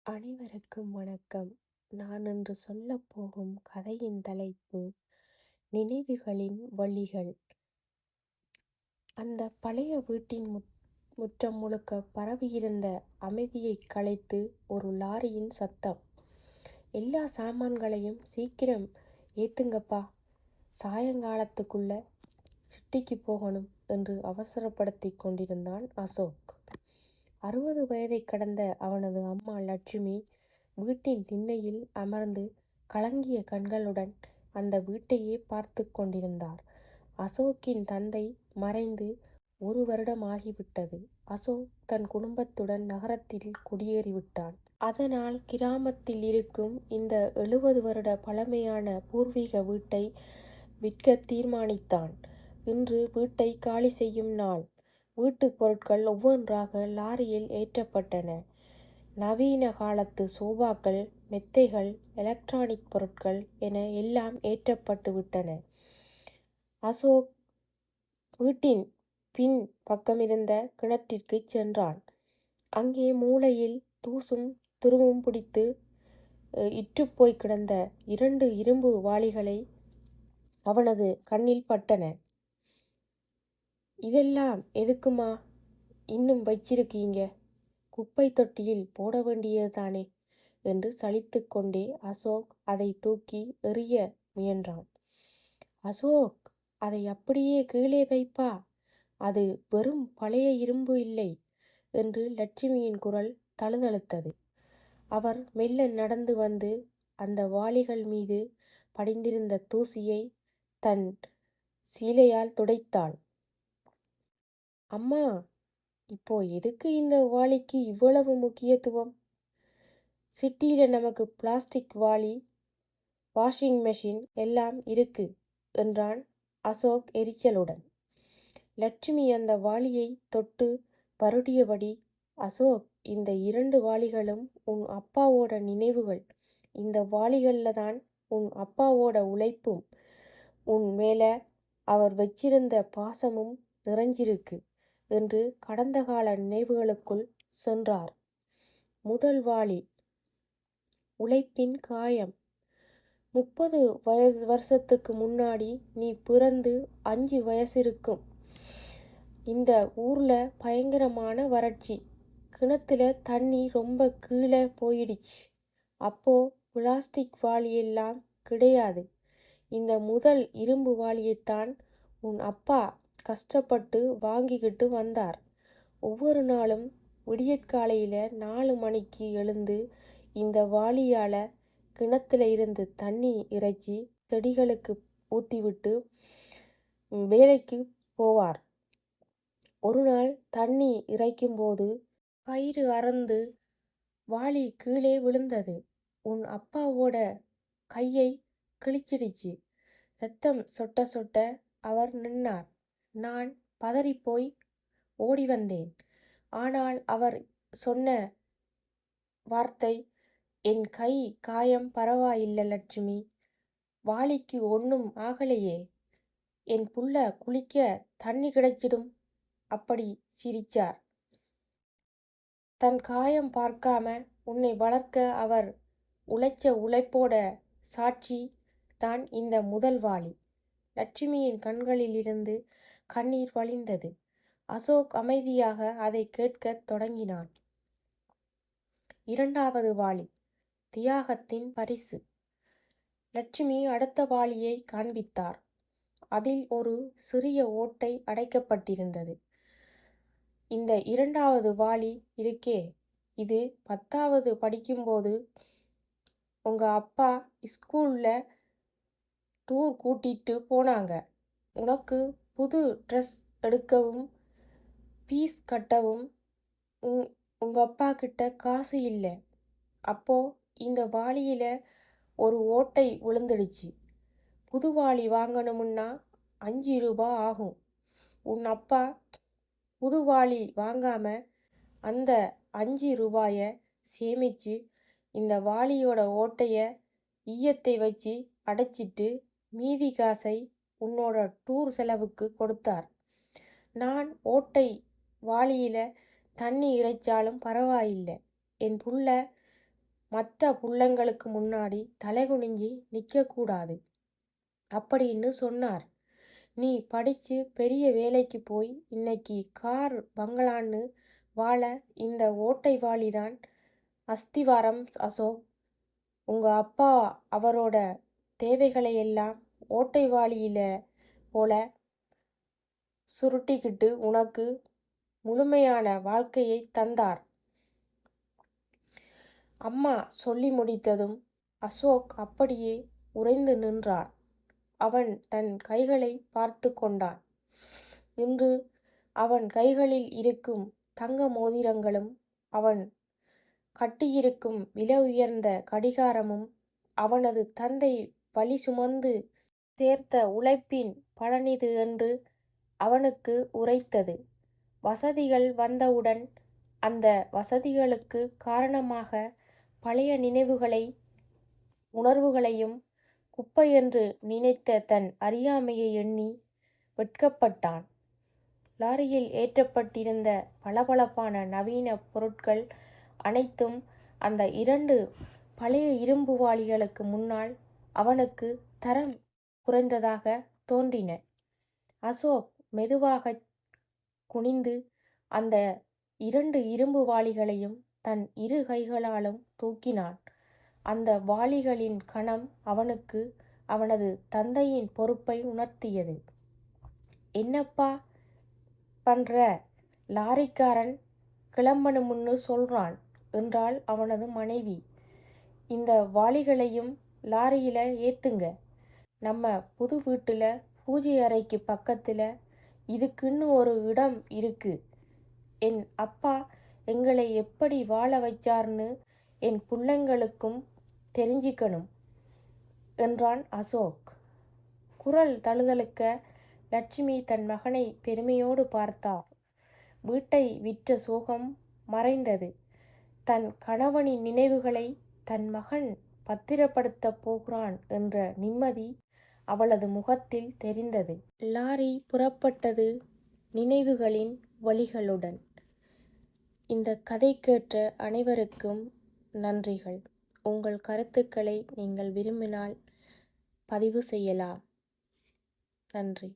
அனைவருக்கும் வணக்கம். நான் இன்று சொல்லப்போகும் கதையின் தலைப்பு நினைவுகளின் வழிகள். அந்த பழைய வீட்டின் முற்றம் முழுக்க பரவியிருந்த அமைதியை கலைத்து ஒரு லாரியின் சத்தம். எல்லா சாமான்களையும் சீக்கிரம் ஏத்துங்கப்பா, சாயங்காலத்துக்குள்ள சிட்டிக்கு போகணும் என்று அவசரப்படுத்தி கொண்டிருந்தான் அசோக். 60 வயதை கடந்த அவனது அம்மா லட்சுமி வீட்டின் திண்ணையில் அமர்ந்து கலங்கிய கண்களுடன் அந்த வீட்டையே பார்த்து கொண்டிருந்தார். அசோக்கின் தந்தை மறைந்து 1 வருடம் ஆகிவிட்டது. அசோக் தன் குடும்பத்துடன் நகரத்தில் குடியேறிவிட்டான். அதனால் கிராமத்தில் இருக்கும் இந்த 70 வருட பழமையான பூர்வீக வீட்டை விற்க தீர்மானித்தான். இன்று வீட்டை காலி செய்யும் நாள். வீட்டுப் பொருட்கள் ஒவ்வொன்றாக லாரியில் ஏற்றப்பட்டன. நவீன காலத்து சோபாக்கள், மெத்தைகள், எலக்ட்ரானிக் பொருட்கள் என எல்லாம் ஏற்றப்பட்டு விட்டன. அசோக் வீட்டின் பின் பக்கமிருந்த கிணற்றிற்கு சென்றான். அங்கே மூலையில் தூசும் துருவும் பிடித்து இற்றுப்போய் கிடந்த 2 இரும்பு வாளிகளை அவனது கண்ணில் பட்டன. இதெல்லாம் எதுக்குமா இன்னும் வச்சிருக்கீங்க? குப்பை தொட்டியில் போட வேண்டியதுதானே என்று சலித்து கொண்டே அசோக் அதை தூக்கி எறிய முயன்றான். அசோக், அதை அப்படியே கீழே வைப்பா, அது வெறும் பழைய இரும்பு இல்லை என்று லட்சுமியின் குரல் தழுதழுத்தது. அவர் மெல்ல நடந்து வந்து அந்த வாளிகள் மீது படிந்திருந்த தூசியை தன் சீலையால் துடைத்தாள். அம்மா, இப்போ எதுக்கு இந்த வாளிக்கு இவ்வளவு முக்கியத்துவம்? சிட்டியில நமக்கு பிளாஸ்டிக் வாளி, வாஷிங் மெஷின் எல்லாம் இருக்கு என்றான் அசோக் எரிச்சலுடன். லட்சுமி அந்த வாளியை தொட்டு வருடியபடி, அசோக், இந்த 2 வாளிகளும் உன் அப்பாவோட நினைவுகள். இந்த வாளிகள்ல தான் உன் அப்பாவோட உழைப்பும் உன் மேல அவர் வச்சிருந்த பாசமும் நிறைஞ்சிருக்கு என்று கடந்த கால நினைவுகளுக்குள் சென்றார். முதல் வாளி, உழைப்பின் காயம். 30 வருஷத்துக்கு முன்னாடி நீ பிறந்து 5 வயசு இருக்கும். இந்த ஊர்ல பயங்கரமான வறட்சி. கிணத்துல தண்ணி ரொம்ப கீழே போயிடுச்சு. அப்போ பிளாஸ்டிக் வாளியெல்லாம் கிடையாது. இந்த முதல் இரும்பு வாளியைத்தான் உன் அப்பா கஷ்டப்பட்டு வாங்கிக்கிட்டு வந்தார். ஒவ்வொரு நாளும் விடியற்காலையில் 4 மணிக்கு எழுந்து இந்த வாளியால் கிணத்துல இருந்து தண்ணி இறைச்சி செடிகளுக்கு ஊற்றிவிட்டு வேலைக்கு போவார். ஒரு நாள் தண்ணி இறைக்கும்போது கயிறு அறுந்து வாளி கீழே விழுந்தது. உன் அப்பாவோட கையை கிழிச்சிடுச்சு. ரத்தம் சொட்ட சொட்ட அவர் நின்னார். நான் பதறிப்போய் ஓடி வந்தேன். ஆனால் அவர் சொன்ன வார்த்தை, என் கை காயம் பரவாயில்லை லட்சுமி, வாளிக்கு ஒன்றும் ஆகலையே, என் புள்ள குளிக்க தண்ணி கிடைச்சிடும். அப்படி சிரிச்சார். தன் காயம் பார்க்காம உன்னை வளர்க்க அவர் உழைச்ச உழைப்போட சாட்சி தான் இந்த முதல் வாளி. லட்சுமியின் கண்களிலிருந்து கண்ணீர் வழிந்தது. அசோக் அமைதியாக அதை கேட்கத் தொடங்கினான். இரண்டாவது வாளி, தியாகத்தின் பரிசு. லட்சுமி அடுத்த வாளியை காண்பித்தார். அதில் ஒரு சிறிய ஓட்டை அடைக்கப்பட்டிருந்தது. இந்த இரண்டாவது வாளி இருக்கே, இது 10வது படிக்கும்போது உங்க அப்பா ஸ்கூல்ல டூர் கூட்டிட்டு போனாங்க. உனக்கு புது ட்ரெஸ் எடுக்கவும் ஃபீஸ் கட்டவும் உங்க அப்பா கிட்ட காசு இல்லை. அப்போ இந்த வாளியில ஒரு ஓட்டை விழுந்துடுச்சு. புது வாளி வாங்கணும்னா 5 ரூபா ஆகும். உன் அப்பா புது வாளி வாங்காம அந்த 5 ரூபாயை சேமிச்சு இந்த வாளியோட ஓட்டைய ஈயத்தை வச்சு அடைச்சிட்டு மீதி காசை உன்னோட டூர் செலவுக்கு கொடுத்தார். நான் ஓட்டை வாளியில தண்ணி இறைச்சாலும் பரவாயில்லை, என் புள்ள மற்ற புள்ளைங்களுக்கு முன்னாடி தலைகுனிஞ்சி நிற்கக்கூடாது அப்படின்னு சொன்னார். நீ படித்து பெரிய வேலைக்கு போய் இன்னைக்கு கார் பங்களான்னு வாழ இந்த ஓட்டை வாளிதான் அஸ்திவாரம் அசோக். உங்கள் அப்பா அவரோட தேவைகளையெல்லாம் ஓட்டை வாளியில போல சுருட்டிக்கிட்டு உனக்கு முழுமையான வாழ்க்கையை தந்தார். அம்மா சொல்லி முடித்ததும் அசோக் அப்படியே உறைந்து நின்றான். அவன் தன் கைகளை பார்த்து கொண்டான். இன்று அவன் கைகளில் இருக்கும் தங்க மோதிரங்களும் அவன் கட்டியிருக்கும் விலை உயர்ந்த கடிகாரமும் அவனது தந்தை வலி சுமந்து சேர்த்த உழைப்பின் பலனிது என்று அவனுக்கு உரைத்தது. வசதிகள் வந்தவுடன் அந்த வசதிகளுக்கு காரணமாக பழைய நினைவுகளை உணர்வுகளையும் குப்பையென்று நினைத்த தன் அறியாமையை எண்ணி வெட்கப்பட்டான். லாரியில் ஏற்றப்பட்டிருந்த பளபளப்பான நவீன பொருட்கள் அனைத்தும் அந்த 2 பழைய இரும்பு வாளிகளுக்கு முன்னால் அவனுக்கு தரம் குறைந்ததாக தோன்றின. அசோக் மெதுவாக குனிந்து அந்த 2 இரும்பு வாளிகளையும் தன் 2 கைகளாலும் தூக்கினான். அந்த வாளிகளின் கணம் அவனுக்கு அவனது தந்தையின் பொறுப்பை உணர்த்தியது. என்னப்பா பண்ற? லாரிக்காரன் கிளம்பணும்னு சொல்றான் என்றாள் அவனது மனைவி. இந்த வாளிகளையும் லாரியில ஏத்துங்க. நம்ம புது வீட்டுல பூஜை அறைக்கு பக்கத்துல இதுக்குன்னு ஒரு இடம் இருக்கு. என் அப்பா எங்களை எப்படி வாழ வச்சார்னு என் புள்ளைங்களுக்கும் தெரிஞ்சிக்கணும் என்றான் அசோக். குரல் தழுதழுக்க லட்சுமி தன் மகனை பெருமையோடு பார்த்தார். வீட்டை விற்ற சோகம் மறைந்தது. தன் கணவனின் நினைவுகளை தன் மகன் பத்திரப்படுத்தப் போகிறான் என்ற நிம்மதி அவளது முகத்தில் தெரிந்தது. லாரி புறப்பட்டது நினைவுகளின் வழிகளுடன். இந்த கதை கேட்ட அனைவருக்கும் நன்றிகள். உங்கள் கருத்துக்களை நீங்கள் விரும்பினால் பதிவு செய்யலாம். நன்றி.